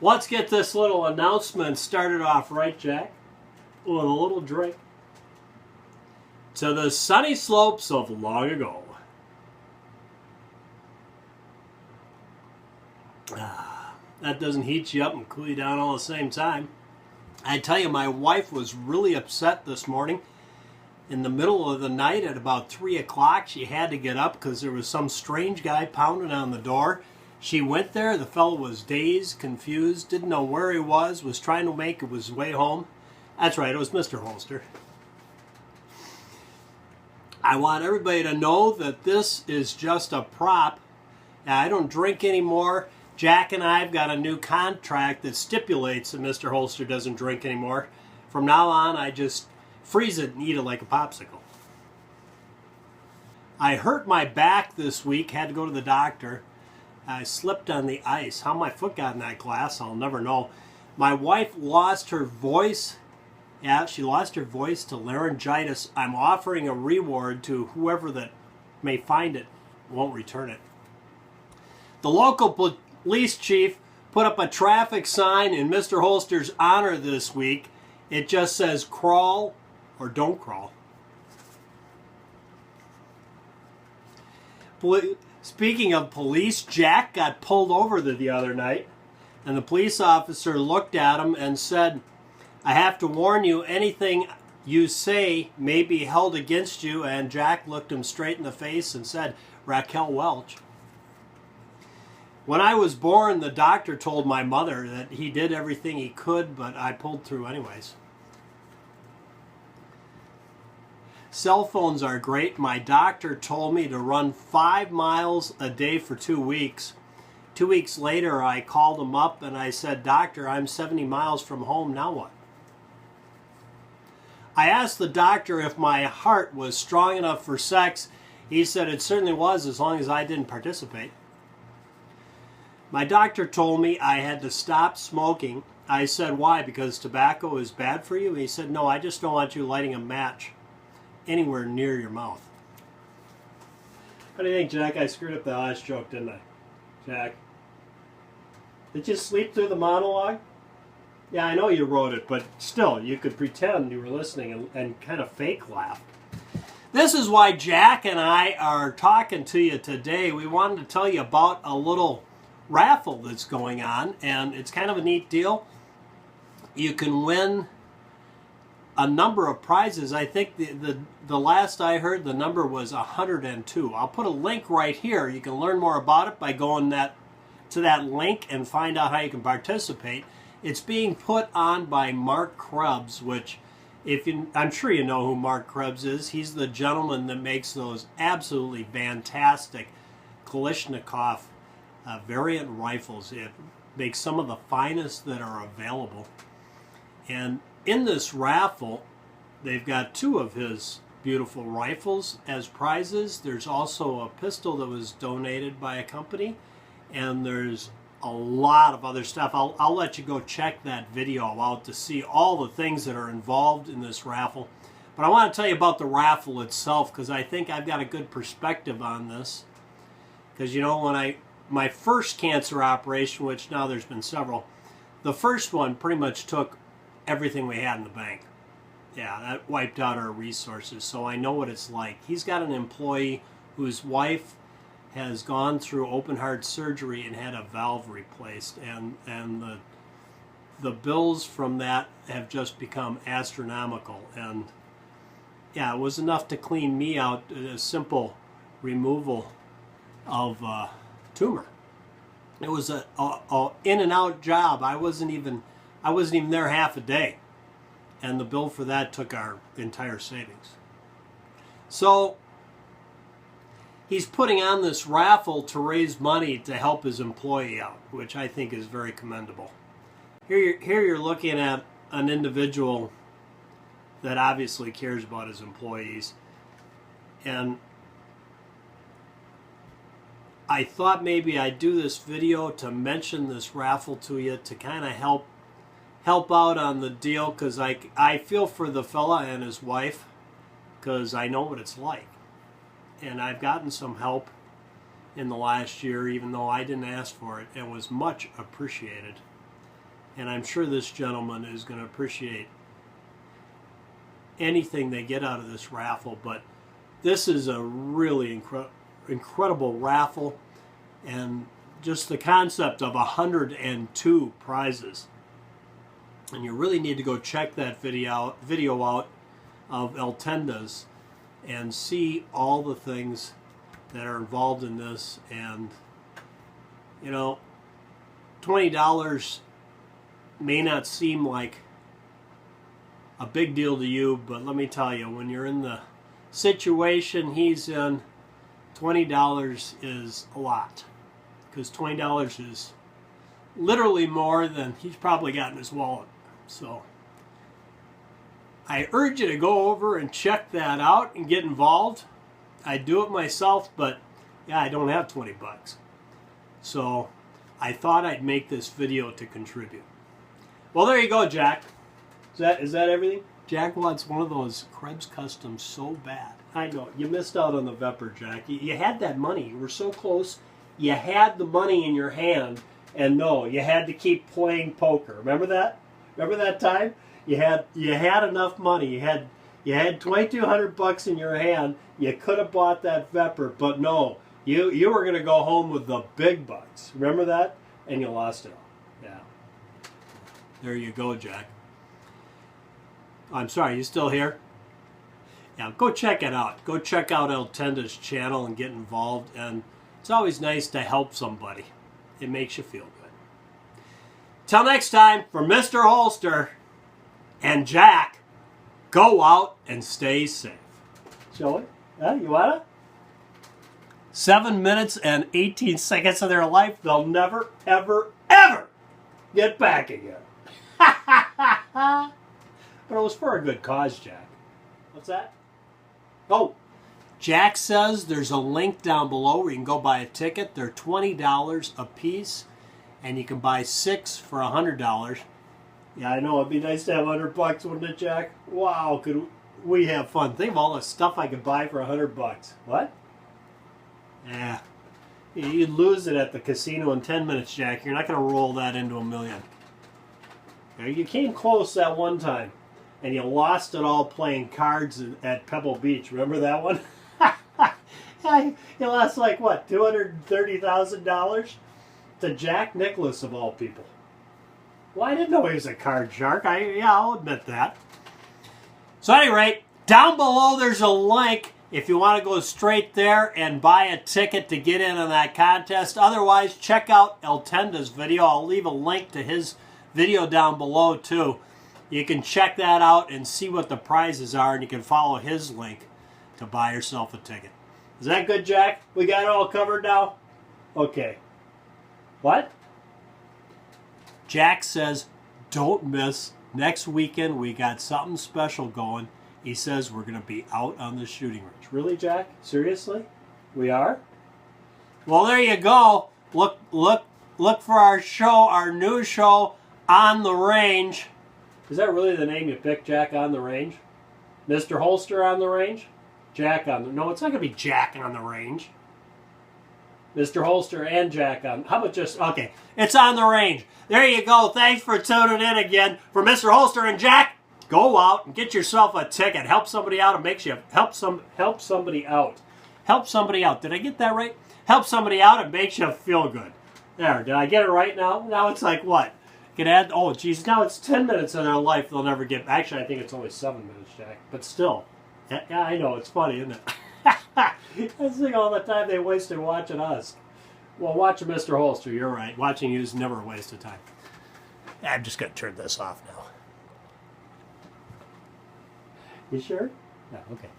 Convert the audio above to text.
Let's get this little announcement started off right, Jack, with a little drink. To the sunny slopes of long ago. That doesn't heat you up and cool you down all at the same time. I tell you, my wife was really upset this morning. In the middle of the night at about 3 o'clock, she had to get up because there was some strange guy pounding on the door. She went there. The fellow was dazed, confused, didn't know where he was trying to make his way home. That's right, it was Mr. Holster. I want everybody to know that this is just a prop. I don't drink anymore. Jack and I have got a new contract that stipulates that Mr. Holster doesn't drink anymore. From now on, I just freeze it and eat it like a popsicle. I hurt my back this week, had to go to the doctor. I slipped on the ice. How my foot got in that glass, I'll never know. My wife lost her voice. Yeah, she lost her voice to laryngitis. I'm offering a reward to whoever that may find it, won't return it. The local police chief put up a traffic sign in Mr. Holster's honor this week. It just says crawl or don't crawl. Speaking of police, Jack got pulled over the other night, and the police officer looked at him and said, I have to warn you, anything you say may be held against you. And Jack looked him straight in the face and said, Raquel Welch. When I was born, the doctor told my mother that he did everything he could, but I pulled through anyways. Cell phones are great. My doctor told me to run 5 miles a day for 2 weeks. 2 weeks later, I called him up and I said, Doctor, I'm 70 miles from home. Now what? I asked the doctor if my heart was strong enough for sex. He said it certainly was, as long as I didn't participate. My doctor told me I had to stop smoking. I said, why? Because tobacco is bad for you? He said, no, I just don't want you lighting a match anywhere near your mouth. What do you think, Jack? I screwed up the last joke, didn't I? Jack? Did you sleep through the monologue? Yeah, I know you wrote it, but still, you could pretend you were listening and kind of fake laugh. This is why Jack and I are talking to you today. We wanted to tell you about a little raffle that's going on, and it's kind of a neat deal. You can win a number of prizes. I think the last I heard, the number was 102. I'll put a link right here. You can learn more about it by going to that link and find out how you can participate. It's being put on by Mark Krebs, which I'm sure you know who Mark Krebs is. He's the gentleman that makes those absolutely fantastic Kalashnikov variant rifles. It makes some of the finest that are available. And in this raffle, they've got 2 of his beautiful rifles as prizes. There's also a pistol that was donated by a company, and there's a lot of other stuff. I'll let you go check that video out to see all the things that are involved in this raffle. But I want to tell you about the raffle itself, because I think I've got a good perspective on this. Because, you know, when my first cancer operation, which now there's been several, the first one pretty much took everything we had in the bank. Yeah, that wiped out our resources, so I know what it's like. He's got an employee whose wife has gone through open heart surgery and had a valve replaced, and the bills from that have just become astronomical. And yeah, it was enough to clean me out, a simple removal of tumor. It was a in and out job. I wasn't even there half a day, and the bill for that took our entire savings. So he's putting on this raffle to raise money to help his employee out, which I think is very commendable. Here you're looking at an individual that obviously cares about his employees, and I thought maybe I'd do this video to mention this raffle to you to kind of help out on the deal, because I feel for the fella and his wife, because I know what it's like. And I've gotten some help in the last year, even though I didn't ask for it. It was much appreciated. And I'm sure this gentleman is going to appreciate anything they get out of this raffle. But this is a really incredible raffle. And just the concept of 102 prizes. And you really need to go check that video out of El Tenda's and see all the things that are involved in this. And, you know, $20 may not seem like a big deal to you, but let me tell you, when you're in the situation he's in, $20 is a lot. Because $20 is literally more than he's probably got in his wallet. So I urge you to go over and check that out and get involved. I do it myself, but yeah, I don't have 20 bucks. So I thought I'd make this video to contribute. Well, there you go, Jack. Is that everything? Jack wants one of those Krebs customs so bad. I know, you missed out on the Vepper, Jack. You had that money. You were so close. You had the money in your hand, and no, you had to keep playing poker. Remember that? Remember that time? You had enough money. You had $2,200 in your hand. You could have bought that Vepper, but no, you were going to go home with the big bucks. Remember that? And you lost it all. Yeah. There you go, Jack. I'm sorry, you still here? Yeah, go check it out. Go check out El Tenda's channel and get involved. And it's always nice to help somebody. It makes you feel good. Till next time, for Mr. Holster and Jack, go out and stay safe. Shall we? Yeah, you wanna? 7 minutes and 18 seconds of their life they'll never, ever, ever get back again. But it was for a good cause, Jack. What's that? Oh, Jack says there's a link down below where you can go buy a ticket. They're $20 a piece, and you can buy 6 for $100. Yeah, I know. It'd be nice to have $100, wouldn't it, Jack? Wow, could we have fun? Think of all the stuff I could buy for $100. What? Yeah. You'd lose it at the casino in 10 minutes, Jack. You're not going to roll that into $1 million. You came close that one time, and you lost it all playing cards at Pebble Beach. Remember that one? You lost like, what, $230,000 to Jack Nicklaus, of all people. Well, I didn't know he was a card shark. Yeah, I'll admit that. So at any rate, down below there's a link if you want to go straight there and buy a ticket to get in on that contest. Otherwise, check out El Tenda's video. I'll leave a link to his video down below too. You can check that out and see what the prizes are, and you can follow his link to buy yourself a ticket. Is that good, Jack? We got it all covered now? Okay. What? Jack says, don't miss. Next weekend, we got something special going. He says we're going to be out on the shooting range. Really, Jack? Seriously? We are? Well, there you go. Look for our show, our new show, On the Range. Is that really the name you picked, Jack, On the Range? Mr. Holster on the Range? Jack on the... No, it's not going to be Jack on the Range. Mr. Holster and Jack on... How about just... Okay, it's On the Range. There you go. Thanks for tuning in again. For Mr. Holster and Jack, go out and get yourself a ticket. Help somebody out. It makes you... Help somebody out. Help somebody out. Did I get that right? Help somebody out. It makes you feel good. There. Did I get it right now? Now it's like what? Can add... Oh, geez. Now it's 10 minutes of their life they'll never get... Actually, I think it's only 7 minutes, Jack. But still... Yeah, I know. It's funny, isn't it? I think all the time they wasted watching us. Well, watching Mr. Holster, you're right. Watching you is never a waste of time. I'm just going to turn this off now. You sure? Yeah, okay.